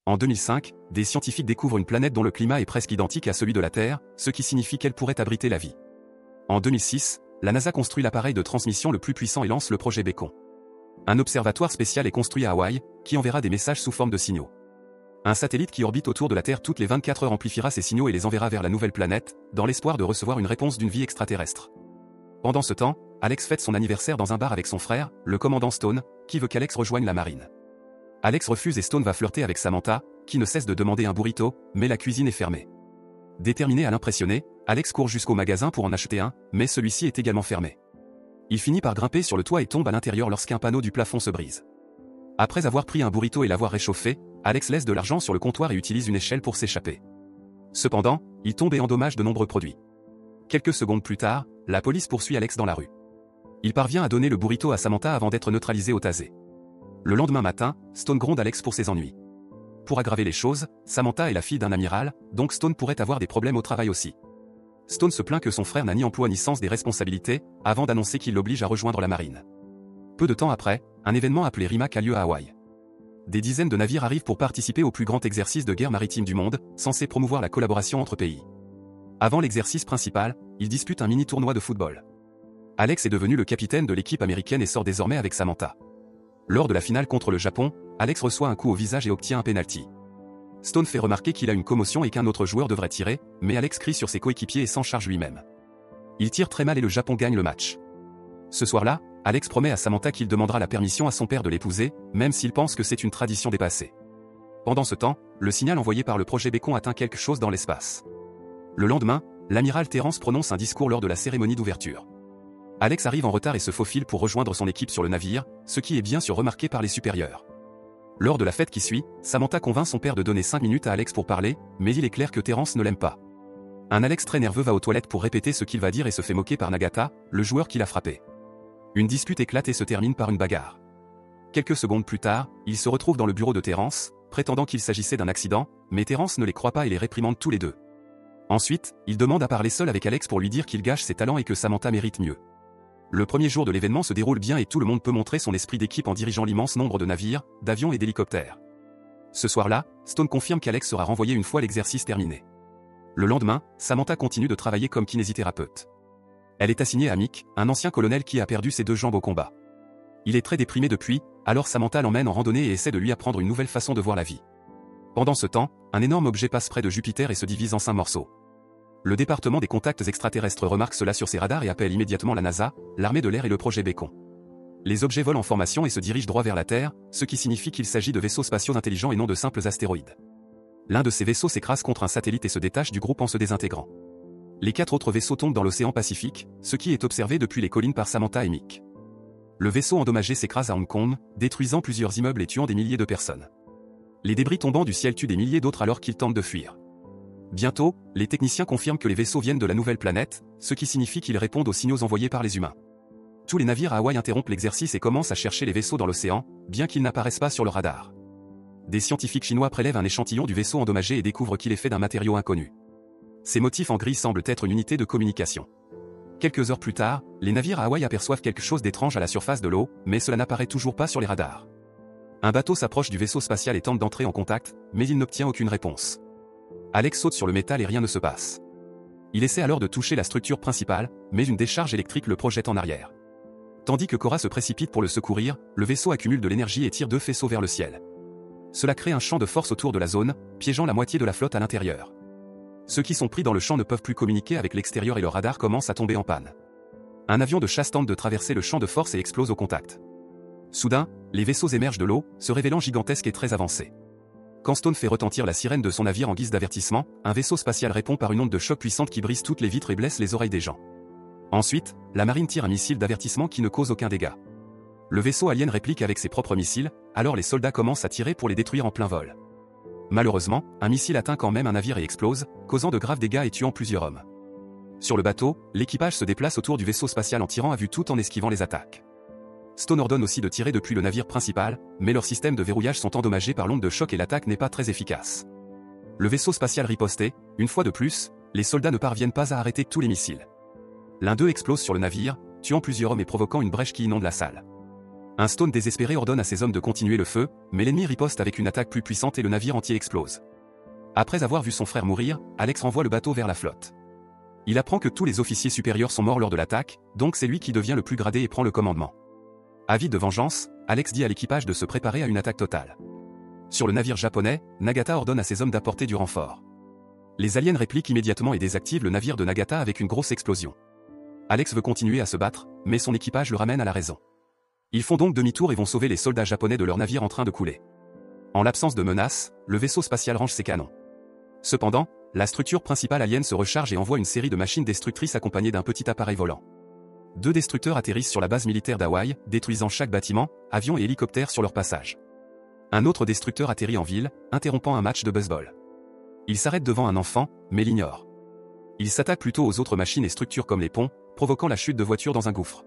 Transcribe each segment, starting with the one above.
En 2005, des scientifiques découvrent une planète dont le climat est presque identique à celui de la Terre, ce qui signifie qu'elle pourrait abriter la vie. En 2006, la NASA construit l'appareil de transmission le plus puissant et lance le projet Beacon. Un observatoire spécial est construit à Hawaï, qui enverra des messages sous forme de signaux. Un satellite qui orbite autour de la Terre toutes les 24 heures amplifiera ces signaux et les enverra vers la nouvelle planète, dans l'espoir de recevoir une réponse d'une vie extraterrestre. Pendant ce temps, Alex fête son anniversaire dans un bar avec son frère, le commandant Stone, qui veut qu'Alex rejoigne la marine. Alex refuse et Stone va flirter avec Samantha, qui ne cesse de demander un burrito, mais la cuisine est fermée. Déterminé à l'impressionner, Alex court jusqu'au magasin pour en acheter un, mais celui-ci est également fermé. Il finit par grimper sur le toit et tombe à l'intérieur lorsqu'un panneau du plafond se brise. Après avoir pris un burrito et l'avoir réchauffé, Alex laisse de l'argent sur le comptoir et utilise une échelle pour s'échapper. Cependant, il tombe et endommage de nombreux produits. Quelques secondes plus tard, la police poursuit Alex dans la rue. Il parvient à donner le burrito à Samantha avant d'être neutralisé au tasé. Le lendemain matin, Stone gronde Alex pour ses ennuis. Pour aggraver les choses, Samantha est la fille d'un amiral, donc Stone pourrait avoir des problèmes au travail aussi. Stone se plaint que son frère n'a ni emploi ni sens des responsabilités, avant d'annoncer qu'il l'oblige à rejoindre la marine. Peu de temps après, un événement appelé RIMAC a lieu à Hawaï. Des dizaines de navires arrivent pour participer au plus grand exercice de guerre maritime du monde, censé promouvoir la collaboration entre pays. Avant l'exercice principal, ils disputent un mini-tournoi de football. Alex est devenu le capitaine de l'équipe américaine et sort désormais avec Samantha. Lors de la finale contre le Japon, Alex reçoit un coup au visage et obtient un penalty. Stone fait remarquer qu'il a une commotion et qu'un autre joueur devrait tirer, mais Alex crie sur ses coéquipiers et s'en charge lui-même. Il tire très mal et le Japon gagne le match. Ce soir-là, Alex promet à Samantha qu'il demandera la permission à son père de l'épouser, même s'il pense que c'est une tradition dépassée. Pendant ce temps, le signal envoyé par le projet Beacon atteint quelque chose dans l'espace. Le lendemain, l'amiral Terrence prononce un discours lors de la cérémonie d'ouverture. Alex arrive en retard et se faufile pour rejoindre son équipe sur le navire, ce qui est bien sûr remarqué par les supérieurs. Lors de la fête qui suit, Samantha convainc son père de donner 5 minutes à Alex pour parler, mais il est clair que Terrence ne l'aime pas. Un Alex très nerveux va aux toilettes pour répéter ce qu'il va dire et se fait moquer par Nagata, le joueur qui l'a frappé. Une dispute éclate et se termine par une bagarre. Quelques secondes plus tard, il se retrouve dans le bureau de Terrence, prétendant qu'il s'agissait d'un accident, mais Terrence ne les croit pas et les réprimande tous les deux. Ensuite, il demande à parler seul avec Alex pour lui dire qu'il gâche ses talents et que Samantha mérite mieux. Le premier jour de l'événement se déroule bien et tout le monde peut montrer son esprit d'équipe en dirigeant l'immense nombre de navires, d'avions et d'hélicoptères. Ce soir-là, Stone confirme qu'Alex sera renvoyé une fois l'exercice terminé. Le lendemain, Samantha continue de travailler comme kinésithérapeute. Elle est assignée à Mick, un ancien colonel qui a perdu ses 2 jambes au combat. Il est très déprimé depuis, alors Samantha l'emmène en randonnée et essaie de lui apprendre une nouvelle façon de voir la vie. Pendant ce temps, un énorme objet passe près de Jupiter et se divise en 5 morceaux. Le département des contacts extraterrestres remarque cela sur ses radars et appelle immédiatement la NASA, l'armée de l'air et le projet Beacon. Les objets volent en formation et se dirigent droit vers la Terre, ce qui signifie qu'il s'agit de vaisseaux spatiaux intelligents et non de simples astéroïdes. L'un de ces vaisseaux s'écrase contre un satellite et se détache du groupe en se désintégrant. Les 4 autres vaisseaux tombent dans l'océan Pacifique, ce qui est observé depuis les collines par Samantha et Mick. Le vaisseau endommagé s'écrase à Hong Kong, détruisant plusieurs immeubles et tuant des milliers de personnes. Les débris tombant du ciel tuent des milliers d'autres alors qu'ils tentent de fuir. Bientôt, les techniciens confirment que les vaisseaux viennent de la nouvelle planète, ce qui signifie qu'ils répondent aux signaux envoyés par les humains. Tous les navires à Hawaï interrompent l'exercice et commencent à chercher les vaisseaux dans l'océan, bien qu'ils n'apparaissent pas sur le radar. Des scientifiques chinois prélèvent un échantillon du vaisseau endommagé et découvrent qu'il est fait d'un matériau inconnu. Ces motifs en gris semblent être une unité de communication. Quelques heures plus tard, les navires à Hawaï aperçoivent quelque chose d'étrange à la surface de l'eau, mais cela n'apparaît toujours pas sur les radars. Un bateau s'approche du vaisseau spatial et tente d'entrer en contact, mais il n'obtient aucune réponse. Alex saute sur le métal et rien ne se passe. Il essaie alors de toucher la structure principale, mais une décharge électrique le projette en arrière. Tandis que Cora se précipite pour le secourir, le vaisseau accumule de l'énergie et tire 2 faisceaux vers le ciel. Cela crée un champ de force autour de la zone, piégeant la moitié de la flotte à l'intérieur. Ceux qui sont pris dans le champ ne peuvent plus communiquer avec l'extérieur et leur radar commence à tomber en panne. Un avion de chasse tente de traverser le champ de force et explose au contact. Soudain, les vaisseaux émergent de l'eau, se révélant gigantesques et très avancés. Quand Stone fait retentir la sirène de son navire en guise d'avertissement, un vaisseau spatial répond par une onde de choc puissante qui brise toutes les vitres et blesse les oreilles des gens. Ensuite, la marine tire un missile d'avertissement qui ne cause aucun dégât. Le vaisseau alien réplique avec ses propres missiles, alors les soldats commencent à tirer pour les détruire en plein vol. Malheureusement, un missile atteint quand même un navire et explose, causant de graves dégâts et tuant plusieurs hommes. Sur le bateau, l'équipage se déplace autour du vaisseau spatial en tirant à vue tout en esquivant les attaques. Stone ordonne aussi de tirer depuis le navire principal, mais leurs systèmes de verrouillage sont endommagés par l'onde de choc et l'attaque n'est pas très efficace. Le vaisseau spatial ripostait, une fois de plus, les soldats ne parviennent pas à arrêter tous les missiles. L'un d'eux explose sur le navire, tuant plusieurs hommes et provoquant une brèche qui inonde la salle. Un Stone désespéré ordonne à ses hommes de continuer le feu, mais l'ennemi riposte avec une attaque plus puissante et le navire entier explose. Après avoir vu son frère mourir, Alex renvoie le bateau vers la flotte. Il apprend que tous les officiers supérieurs sont morts lors de l'attaque, donc c'est lui qui devient le plus gradé et prend le commandement. Avide de vengeance, Alex dit à l'équipage de se préparer à une attaque totale. Sur le navire japonais, Nagata ordonne à ses hommes d'apporter du renfort. Les aliens répliquent immédiatement et désactivent le navire de Nagata avec une grosse explosion. Alex veut continuer à se battre, mais son équipage le ramène à la raison. Ils font donc demi-tour et vont sauver les soldats japonais de leur navire en train de couler. En l'absence de menace, le vaisseau spatial range ses canons. Cependant, la structure principale alien se recharge et envoie une série de machines destructrices accompagnées d'un petit appareil volant. 2 destructeurs atterrissent sur la base militaire d'Hawaï, détruisant chaque bâtiment, avion et hélicoptère sur leur passage. Un autre destructeur atterrit en ville, interrompant un match de baseball. Il s'arrête devant un enfant, mais l'ignore. Il s'attaque plutôt aux autres machines et structures comme les ponts, provoquant la chute de voitures dans un gouffre.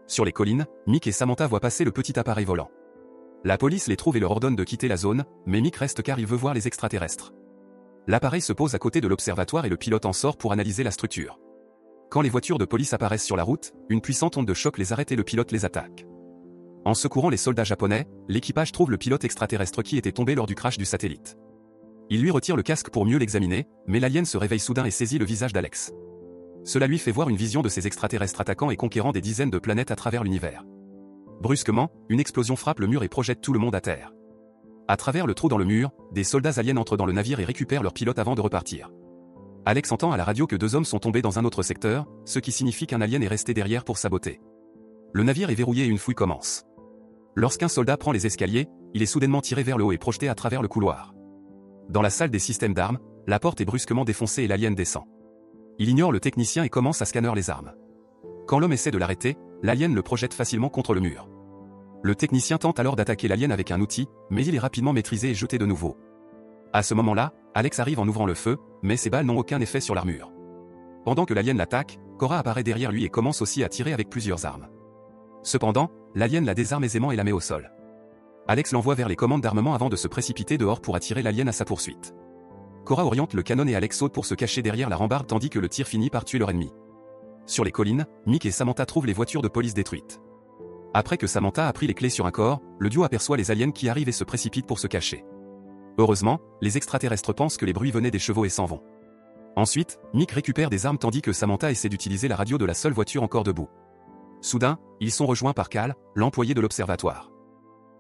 Sur les collines, Mick et Samantha voient passer le petit appareil volant. La police les trouve et leur ordonne de quitter la zone, mais Mick reste car il veut voir les extraterrestres. L'appareil se pose à côté de l'observatoire et le pilote en sort pour analyser la structure. Quand les voitures de police apparaissent sur la route, une puissante onde de choc les arrête et le pilote les attaque. En secourant les soldats japonais, l'équipage trouve le pilote extraterrestre qui était tombé lors du crash du satellite. Il lui retire le casque pour mieux l'examiner, mais l'alien se réveille soudain et saisit le visage d'Alex. Cela lui fait voir une vision de ces extraterrestres attaquant et conquérant des dizaines de planètes à travers l'univers. Brusquement, une explosion frappe le mur et projette tout le monde à terre. À travers le trou dans le mur, des soldats aliens entrent dans le navire et récupèrent leur pilote avant de repartir. Alex entend à la radio que 2 hommes sont tombés dans un autre secteur, ce qui signifie qu'un alien est resté derrière pour saboter. Le navire est verrouillé et une fouille commence. Lorsqu'un soldat prend les escaliers, il est soudainement tiré vers le haut et projeté à travers le couloir. Dans la salle des systèmes d'armes, la porte est brusquement défoncée et l'alien descend. Il ignore le technicien et commence à scanner les armes. Quand l'homme essaie de l'arrêter, l'alien le projette facilement contre le mur. Le technicien tente alors d'attaquer l'alien avec un outil, mais il est rapidement maîtrisé et jeté de nouveau. À ce moment-là, Alex arrive en ouvrant le feu, mais ses balles n'ont aucun effet sur l'armure. Pendant que l'alien l'attaque, Cora apparaît derrière lui et commence aussi à tirer avec plusieurs armes. Cependant, l'alien la désarme aisément et la met au sol. Alex l'envoie vers les commandes d'armement avant de se précipiter dehors pour attirer l'alien à sa poursuite. Cora oriente le canon et Alex saute pour se cacher derrière la rambarde tandis que le tir finit par tuer leur ennemi. Sur les collines, Mick et Samantha trouvent les voitures de police détruites. Après que Samantha a pris les clés sur un corps, le duo aperçoit les aliens qui arrivent et se précipitent pour se cacher. Heureusement, les extraterrestres pensent que les bruits venaient des chevaux et s'en vont. Ensuite, Mick récupère des armes tandis que Samantha essaie d'utiliser la radio de la seule voiture encore debout. Soudain, ils sont rejoints par Cal, l'employé de l'observatoire.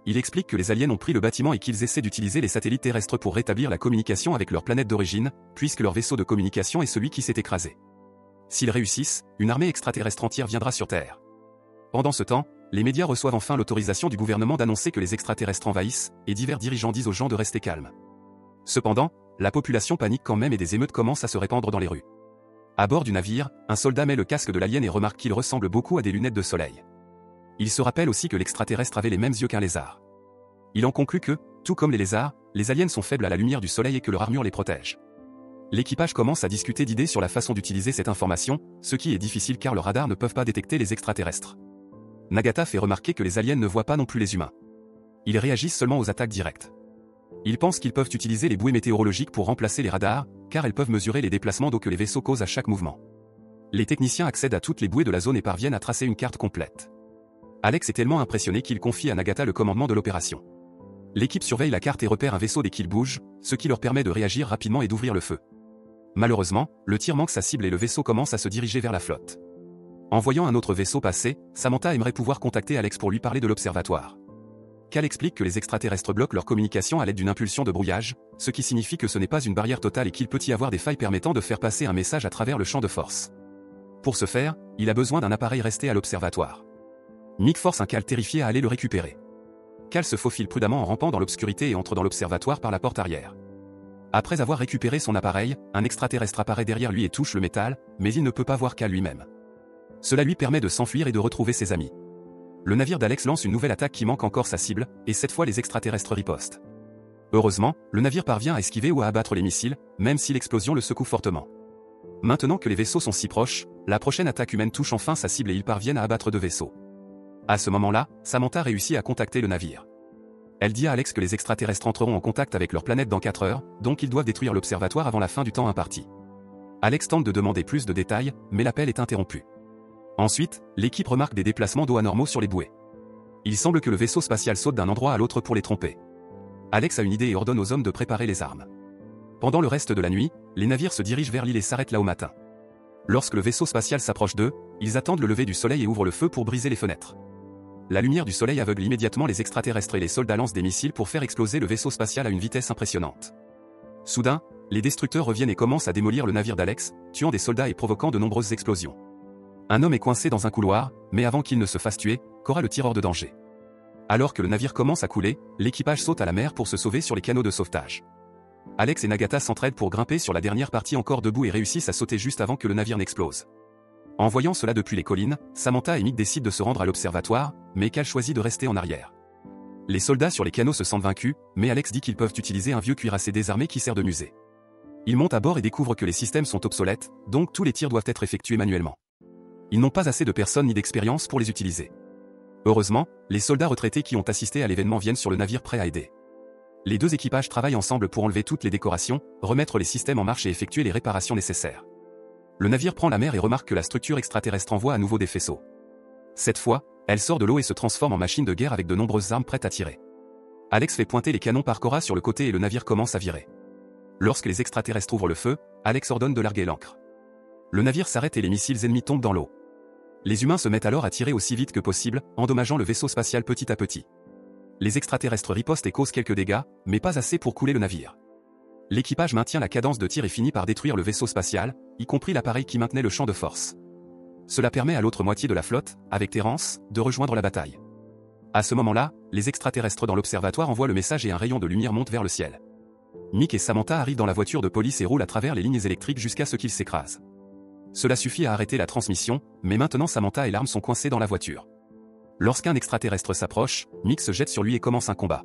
Il explique que les aliens ont pris le bâtiment et qu'ils essaient d'utiliser les satellites terrestres pour rétablir la communication avec leur planète d'origine, puisque leur vaisseau de communication est celui qui s'est écrasé. S'ils réussissent, une armée extraterrestre entière viendra sur Terre. Pendant ce temps, les médias reçoivent enfin l'autorisation du gouvernement d'annoncer que les extraterrestres envahissent, et divers dirigeants disent aux gens de rester calmes. Cependant, la population panique quand même et des émeutes commencent à se répandre dans les rues. À bord du navire, un soldat met le casque de l'alien et remarque qu'il ressemble beaucoup à des lunettes de soleil. Il se rappelle aussi que l'extraterrestre avait les mêmes yeux qu'un lézard. Il en conclut que, tout comme les lézards, les aliens sont faibles à la lumière du soleil et que leur armure les protège. L'équipage commence à discuter d'idées sur la façon d'utiliser cette information, ce qui est difficile car leurs radars ne peuvent pas détecter les extraterrestres. Nagata fait remarquer que les aliens ne voient pas non plus les humains. Ils réagissent seulement aux attaques directes. Ils pensent qu'ils peuvent utiliser les bouées météorologiques pour remplacer les radars, car elles peuvent mesurer les déplacements d'eau que les vaisseaux causent à chaque mouvement. Les techniciens accèdent à toutes les bouées de la zone et parviennent à tracer une carte complète. Alex est tellement impressionné qu'il confie à Nagata le commandement de l'opération. L'équipe surveille la carte et repère un vaisseau dès qu'il bouge, ce qui leur permet de réagir rapidement et d'ouvrir le feu. Malheureusement, le tir manque sa cible et le vaisseau commence à se diriger vers la flotte. En voyant un autre vaisseau passer, Samantha aimerait pouvoir contacter Alex pour lui parler de l'observatoire. Cal explique que les extraterrestres bloquent leur communication à l'aide d'une impulsion de brouillage, ce qui signifie que ce n'est pas une barrière totale et qu'il peut y avoir des failles permettant de faire passer un message à travers le champ de force. Pour ce faire, il a besoin d'un appareil resté à l'observatoire. Mick force un Cal terrifié à aller le récupérer. Cal se faufile prudemment en rampant dans l'obscurité et entre dans l'observatoire par la porte arrière. Après avoir récupéré son appareil, un extraterrestre apparaît derrière lui et touche le métal, mais il ne peut pas voir Cal lui-même. Cela lui permet de s'enfuir et de retrouver ses amis. Le navire d'Alex lance une nouvelle attaque qui manque encore sa cible, et cette fois les extraterrestres ripostent. Heureusement, le navire parvient à esquiver ou à abattre les missiles, même si l'explosion le secoue fortement. Maintenant que les vaisseaux sont si proches, la prochaine attaque humaine touche enfin sa cible et ils parviennent à abattre 2 vaisseaux. À ce moment-là, Samantha réussit à contacter le navire. Elle dit à Alex que les extraterrestres entreront en contact avec leur planète dans 4 heures, donc ils doivent détruire l'observatoire avant la fin du temps imparti. Alex tente de demander plus de détails, mais l'appel est interrompu. Ensuite, l'équipe remarque des déplacements d'eau anormaux sur les bouées. Il semble que le vaisseau spatial saute d'un endroit à l'autre pour les tromper. Alex a une idée et ordonne aux hommes de préparer les armes. Pendant le reste de la nuit, les navires se dirigent vers l'île et s'arrêtent là au matin. Lorsque le vaisseau spatial s'approche d'eux, ils attendent le lever du soleil et ouvrent le feu pour briser les fenêtres. La lumière du soleil aveugle immédiatement les extraterrestres et les soldats lancent des missiles pour faire exploser le vaisseau spatial à une vitesse impressionnante. Soudain, les destructeurs reviennent et commencent à démolir le navire d'Alex, tuant des soldats et provoquant de nombreuses explosions. Un homme est coincé dans un couloir, mais avant qu'il ne se fasse tuer, Cora le tire hors de danger. Alors que le navire commence à couler, l'équipage saute à la mer pour se sauver sur les canaux de sauvetage. Alex et Nagata s'entraident pour grimper sur la dernière partie encore debout et réussissent à sauter juste avant que le navire n'explose. En voyant cela depuis les collines, Samantha et Mick décident de se rendre à l'observatoire, mais Cal choisit de rester en arrière. Les soldats sur les canaux se sentent vaincus, mais Alex dit qu'ils peuvent utiliser un vieux cuirassé désarmé qui sert de musée. Ils montent à bord et découvrent que les systèmes sont obsolètes, donc tous les tirs doivent être effectués manuellement. Ils n'ont pas assez de personnes ni d'expérience pour les utiliser. Heureusement, les soldats retraités qui ont assisté à l'événement viennent sur le navire prêt à aider. Les deux équipages travaillent ensemble pour enlever toutes les décorations, remettre les systèmes en marche et effectuer les réparations nécessaires. Le navire prend la mer et remarque que la structure extraterrestre envoie à nouveau des faisceaux. Cette fois, elle sort de l'eau et se transforme en machine de guerre avec de nombreuses armes prêtes à tirer. Alex fait pointer les canons par Cora sur le côté et le navire commence à virer. Lorsque les extraterrestres ouvrent le feu, Alex ordonne de larguer l'ancre. Le navire s'arrête et les missiles ennemis tombent dans l'eau. Les humains se mettent alors à tirer aussi vite que possible, endommageant le vaisseau spatial petit à petit. Les extraterrestres ripostent et causent quelques dégâts, mais pas assez pour couler le navire. L'équipage maintient la cadence de tir et finit par détruire le vaisseau spatial, y compris l'appareil qui maintenait le champ de force. Cela permet à l'autre moitié de la flotte, avec Terrence, de rejoindre la bataille. À ce moment-là, les extraterrestres dans l'observatoire envoient le message et un rayon de lumière monte vers le ciel. Mick et Samantha arrivent dans la voiture de police et roulent à travers les lignes électriques jusqu'à ce qu'ils s'écrasent. Cela suffit à arrêter la transmission, mais maintenant Samantha et l'arme sont coincées dans la voiture. Lorsqu'un extraterrestre s'approche, Mick se jette sur lui et commence un combat.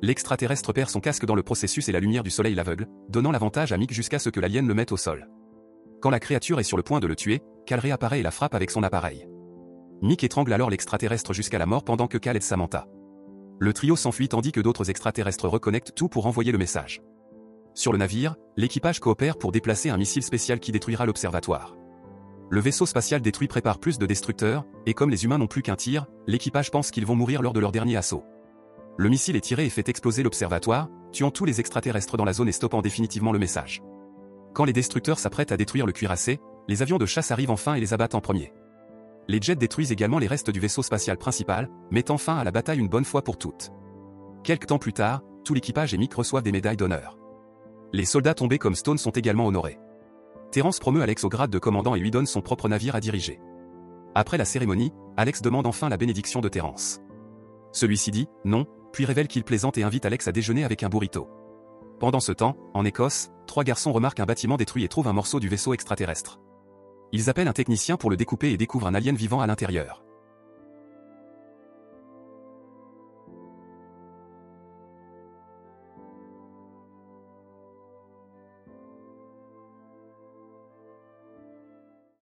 L'extraterrestre perd son casque dans le processus et la lumière du soleil l'aveugle, donnant l'avantage à Mick jusqu'à ce que l'alien le mette au sol. Quand la créature est sur le point de le tuer, Cal réapparaît et la frappe avec son appareil. Mick étrangle alors l'extraterrestre jusqu'à la mort pendant que Cal aide Samantha. Le trio s'enfuit tandis que d'autres extraterrestres reconnectent tout pour envoyer le message. Sur le navire, l'équipage coopère pour déplacer un missile spécial qui détruira l'observatoire. Le vaisseau spatial détruit prépare plus de destructeurs, et comme les humains n'ont plus qu'un tir, l'équipage pense qu'ils vont mourir lors de leur dernier assaut. Le missile est tiré et fait exploser l'observatoire, tuant tous les extraterrestres dans la zone et stoppant définitivement le message. Quand les destructeurs s'apprêtent à détruire le cuirassé, les avions de chasse arrivent enfin et les abattent en premier. Les jets détruisent également les restes du vaisseau spatial principal, mettant fin à la bataille une bonne fois pour toutes. Quelque temps plus tard, tout l'équipage et Mick reçoivent des médailles d'honneur. Les soldats tombés comme Stone sont également honorés. Terrence promeut Alex au grade de commandant et lui donne son propre navire à diriger. Après la cérémonie, Alex demande enfin la bénédiction de Terrence. Celui-ci dit « non », puis révèle qu'il plaisante et invite Alex à déjeuner avec un burrito. Pendant ce temps, en Écosse, 3 garçons remarquent un bâtiment détruit et trouvent un morceau du vaisseau extraterrestre. Ils appellent un technicien pour le découper et découvrent un alien vivant à l'intérieur.